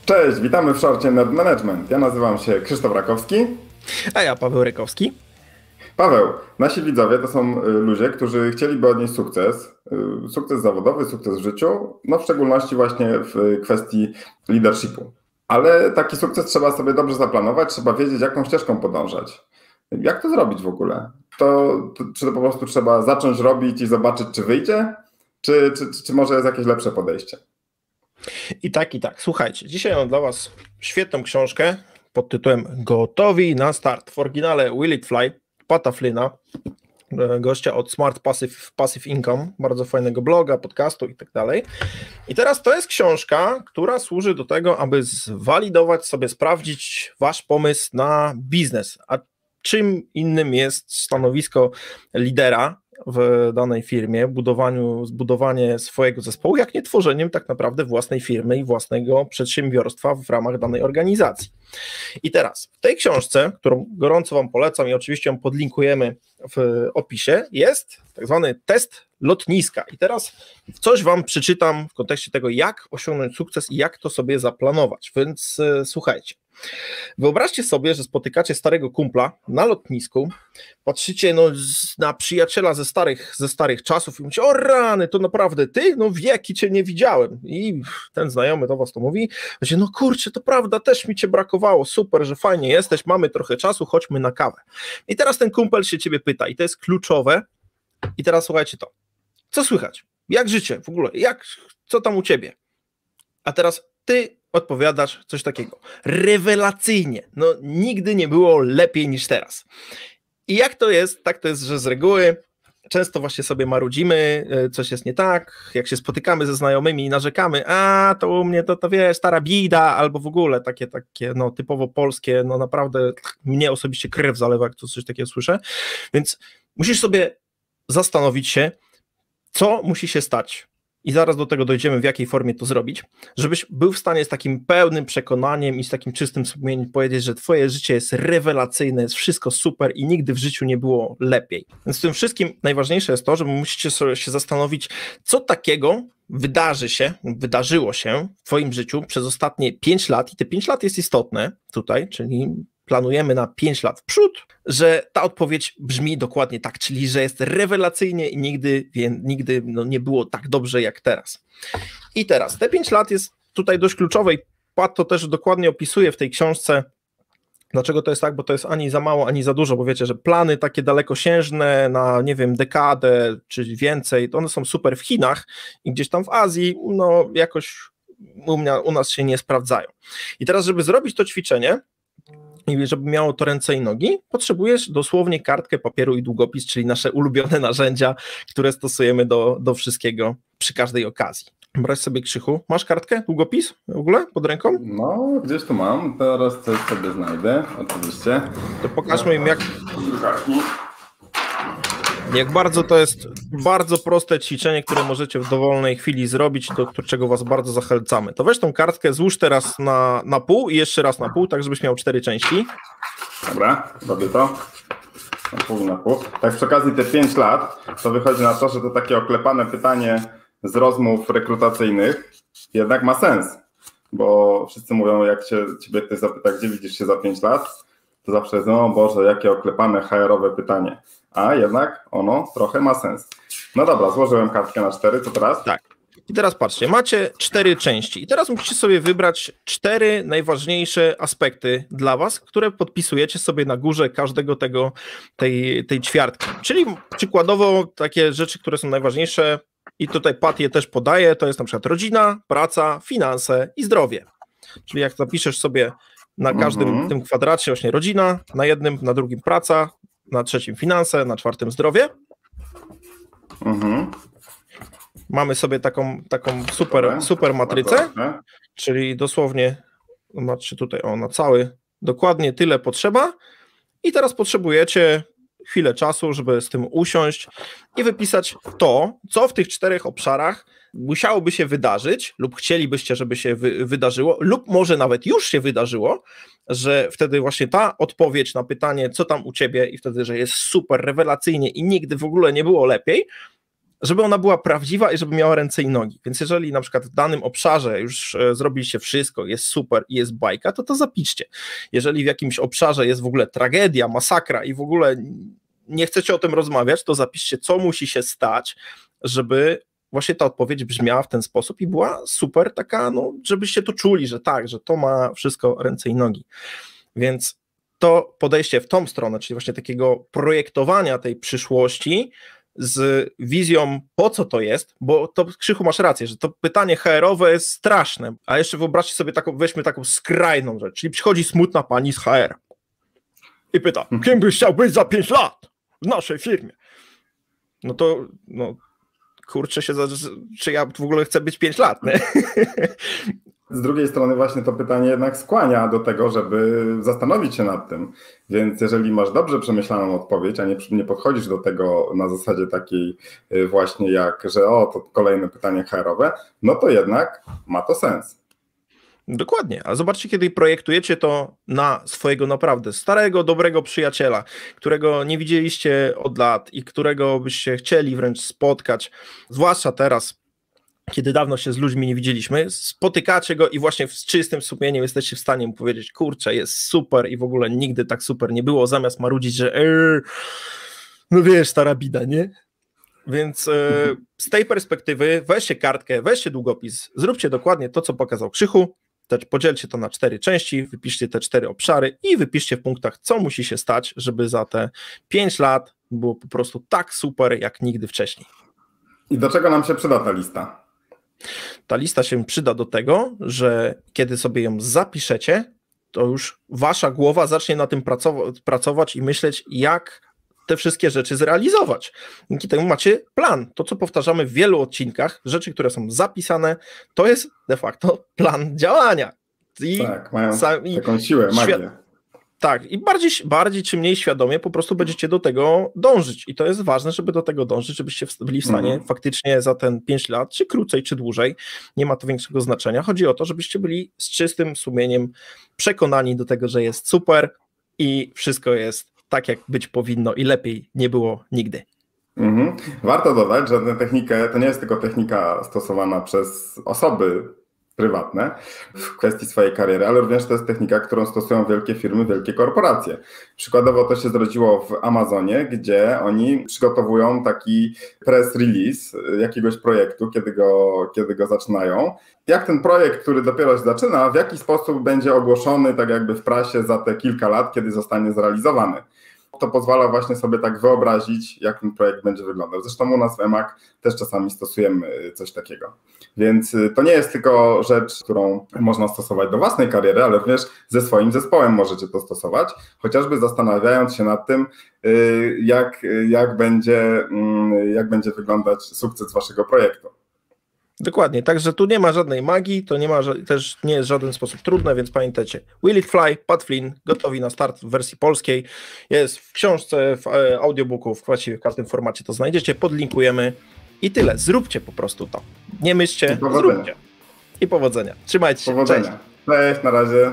Cześć, witamy w szorcie Nerd Management. Ja nazywam się Krzysztof Rakowski. A ja, Paweł Rykowski. Paweł, nasi widzowie to są ludzie, którzy chcieliby odnieść sukces, sukces zawodowy, sukces w życiu, no w szczególności właśnie w kwestii leadershipu. Ale taki sukces trzeba sobie dobrze zaplanować, trzeba wiedzieć, jaką ścieżką podążać. Jak to zrobić w ogóle? Czy to po prostu trzeba zacząć robić i zobaczyć, czy wyjdzie? Czy może jest jakieś lepsze podejście? I tak, i tak. Słuchajcie, dzisiaj mam dla Was świetną książkę pod tytułem Gotowi na start. W oryginale Will It Fly, Pata Flynna, gościa od Smart Passive Income, bardzo fajnego bloga, podcastu i tak dalej. I teraz to jest książka, która służy do tego, aby zwalidować sobie, sprawdzić Wasz pomysł na biznes. A czym innym jest stanowisko lidera w danej firmie, zbudowanie swojego zespołu, jak nie tworzeniem tak naprawdę własnej firmy i własnego przedsiębiorstwa w ramach danej organizacji. I teraz w tej książce, którą gorąco Wam polecam i oczywiście ją podlinkujemy w opisie, jest tak zwany test lotniska. I teraz coś Wam przeczytam w kontekście tego, jak osiągnąć sukces i jak to sobie zaplanować. Więc słuchajcie. Wyobraźcie sobie, że spotykacie starego kumpla na lotnisku, patrzycie na przyjaciela ze starych czasów i mówicie, o rany, to naprawdę ty? No wieki cię nie widziałem. I ten znajomy do was to mówi, że no kurczę, to prawda, też mi cię brakowało, super, że fajnie jesteś, mamy trochę czasu, chodźmy na kawę. I teraz ten kumpel się ciebie pyta i to jest kluczowe. I teraz słuchajcie to, co słychać? Jak życie w ogóle? Co tam u ciebie? A teraz ty odpowiadasz coś takiego. Rewelacyjnie. No nigdy nie było lepiej niż teraz. I jak to jest? Tak to jest, że z reguły często właśnie sobie marudzimy, coś jest nie tak, jak się spotykamy ze znajomymi i narzekamy, a to u mnie to wiesz, stara bida, albo w ogóle takie no typowo polskie, no naprawdę mnie osobiście krew zalewa, jak to coś takiego słyszę. Więc musisz sobie zastanowić się, co musi się stać. I zaraz do tego dojdziemy, w jakiej formie to zrobić, żebyś był w stanie z takim pełnym przekonaniem i z takim czystym sumieniem powiedzieć, że twoje życie jest rewelacyjne, jest wszystko super i nigdy w życiu nie było lepiej. Więc w tym wszystkim najważniejsze jest to, że musicie sobie się zastanowić, co takiego wydarzyło się w twoim życiu przez ostatnie 5 lat i te 5 lat jest istotne tutaj, czyli planujemy na 5 lat w przód, że ta odpowiedź brzmi dokładnie tak, czyli że jest rewelacyjnie i nigdy nie było tak dobrze jak teraz. I teraz te 5 lat jest tutaj dość kluczowe i Pat to też dokładnie opisuje w tej książce. Dlaczego to jest tak? Bo to jest ani za mało, ani za dużo, bo wiecie, że plany takie dalekosiężne na, nie wiem, dekadę czy więcej, to one są super w Chinach i gdzieś tam w Azji, no jakoś u nas się nie sprawdzają. I teraz, żeby zrobić to ćwiczenie, i żeby miało to ręce i nogi, potrzebujesz dosłownie kartkę, papieru i długopis, czyli nasze ulubione narzędzia, które stosujemy do wszystkiego przy każdej okazji. Wyobraź sobie, Krzychu, masz kartkę, długopis w ogóle pod ręką? No, gdzieś tu mam, teraz coś sobie znajdę, oczywiście. To pokażmy im, jak bardzo to jest bardzo proste ćwiczenie, które możecie w dowolnej chwili zrobić, do czego was bardzo zachęcamy. To weź tą kartkę, złóż teraz na pół i jeszcze raz na pół, tak żebyś miał 4 części. Dobra, robię to. Na pół i na pół. Tak przy okazji te 5 lat, to wychodzi na to, że to takie oklepane pytanie z rozmów rekrutacyjnych jednak ma sens. Bo wszyscy mówią, jak ciebie ktoś zapyta, gdzie widzisz się za 5 lat, to zawsze jest, o Boże, jakie oklepane HR-owe pytanie. A jednak ono trochę ma sens. No dobra, złożyłem kartkę na 4, co teraz? Tak. I teraz patrzcie, macie 4 części i teraz musicie sobie wybrać 4 najważniejsze aspekty dla was, które podpisujecie sobie na górze każdego tej ćwiartki. Czyli przykładowo takie rzeczy, które są najważniejsze i tutaj Pat je też podaje, to jest na przykład rodzina, praca, finanse i zdrowie. Czyli jak zapiszesz sobie na każdym tym kwadracie właśnie rodzina, na jednym, na drugim praca, na trzecim finanse, na 4 zdrowie. Mamy sobie taką super matrycę, czyli dosłownie, macie tutaj na cały, dokładnie tyle potrzeba i teraz potrzebujecie chwilę czasu, żeby z tym usiąść i wypisać to, co w tych 4 obszarach musiałoby się wydarzyć lub chcielibyście, żeby się wydarzyło lub może nawet już się wydarzyło, że wtedy właśnie ta odpowiedź na pytanie, co tam u ciebie i wtedy, że jest super, rewelacyjnie i nigdy w ogóle nie było lepiej, żeby ona była prawdziwa i żeby miała ręce i nogi. Więc jeżeli na przykład w danym obszarze już zrobiliście wszystko, jest super i jest bajka, to zapiszcie. Jeżeli w jakimś obszarze jest w ogóle tragedia, masakra i w ogóle nie chcecie o tym rozmawiać, to zapiszcie, co musi się stać, żeby właśnie ta odpowiedź brzmiała w ten sposób i była super taka, no, żebyście to czuli, że tak, że to ma wszystko ręce i nogi. Więc to podejście w tą stronę, czyli właśnie takiego projektowania tej przyszłości z wizją, po co to jest, bo to, Krzychu, masz rację, że to pytanie HR-owe jest straszne, a jeszcze wyobraźcie sobie weźmy taką skrajną rzecz, czyli przychodzi smutna pani z HR i pyta, kim byś chciał być za 5 lat w naszej firmie? No to, kurczę się, czy ja w ogóle chcę być 5 lat, nie? Z drugiej strony właśnie to pytanie jednak skłania do tego, żeby zastanowić się nad tym. Więc jeżeli masz dobrze przemyślaną odpowiedź, a nie podchodzisz do tego na zasadzie takiej właśnie jak, że to kolejne pytanie HR-owe, no to jednak ma to sens. Dokładnie, a zobaczcie, kiedy projektujecie to na swojego naprawdę starego, dobrego przyjaciela, którego nie widzieliście od lat i którego byście chcieli wręcz spotkać, zwłaszcza teraz, kiedy dawno się z ludźmi nie widzieliśmy, spotykacie go i właśnie z czystym sumieniem jesteście w stanie mu powiedzieć, kurczę, jest super i w ogóle nigdy tak super nie było, zamiast marudzić, że no wiesz, stara bida, nie? Więc z tej perspektywy weźcie kartkę, weźcie długopis, zróbcie dokładnie to, co pokazał Krzychu, podzielcie to na 4 części, wypiszcie te 4 obszary i wypiszcie w punktach, co musi się stać, żeby za te 5 lat było po prostu tak super, jak nigdy wcześniej. I do czego nam się przyda ta lista? Ta lista się przyda do tego, że kiedy sobie ją zapiszecie, to już wasza głowa zacznie na tym pracować i myśleć, jak te wszystkie rzeczy zrealizować. Dzięki temu macie plan. To, co powtarzamy w wielu odcinkach, rzeczy, które są zapisane, to jest de facto plan działania. Tak, mają taką siłę, magię. Tak, i bardziej czy mniej świadomie po prostu będziecie do tego dążyć. I to jest ważne, żeby do tego dążyć, żebyście byli w stanie faktycznie za ten 5 lat, czy krócej, czy dłużej, nie ma to większego znaczenia. Chodzi o to, żebyście byli z czystym sumieniem przekonani do tego, że jest super i wszystko jest tak, jak być powinno i lepiej nie było nigdy. Warto dodać, że tę technikę to nie jest tylko technika stosowana przez osoby prywatne w kwestii swojej kariery, ale również to jest technika, którą stosują wielkie firmy, wielkie korporacje. Przykładowo to się zrodziło w Amazonie, gdzie oni przygotowują taki press release jakiegoś projektu, kiedy go zaczynają. Jak ten projekt, który dopiero się zaczyna, w jaki sposób będzie ogłoszony tak jakby w prasie za te kilka lat, kiedy zostanie zrealizowany. To pozwala właśnie sobie tak wyobrazić, jak ten projekt będzie wyglądał. Zresztą u nas w EMAG też czasami stosujemy coś takiego. Więc to nie jest tylko rzecz, którą można stosować do własnej kariery, ale również ze swoim zespołem możecie to stosować, chociażby zastanawiając się nad tym, jak będzie wyglądać sukces waszego projektu. Dokładnie, także tu nie ma żadnej magii, to też nie jest w żaden sposób trudne, więc pamiętajcie, Will It Fly, Pat Flynn, gotowi na start w wersji polskiej, jest w książce, w audiobooku, właściwie w każdym formacie to znajdziecie, podlinkujemy i tyle, zróbcie po prostu to, nie myślcie, zróbcie i powodzenia, trzymajcie się, Cześć, na razie.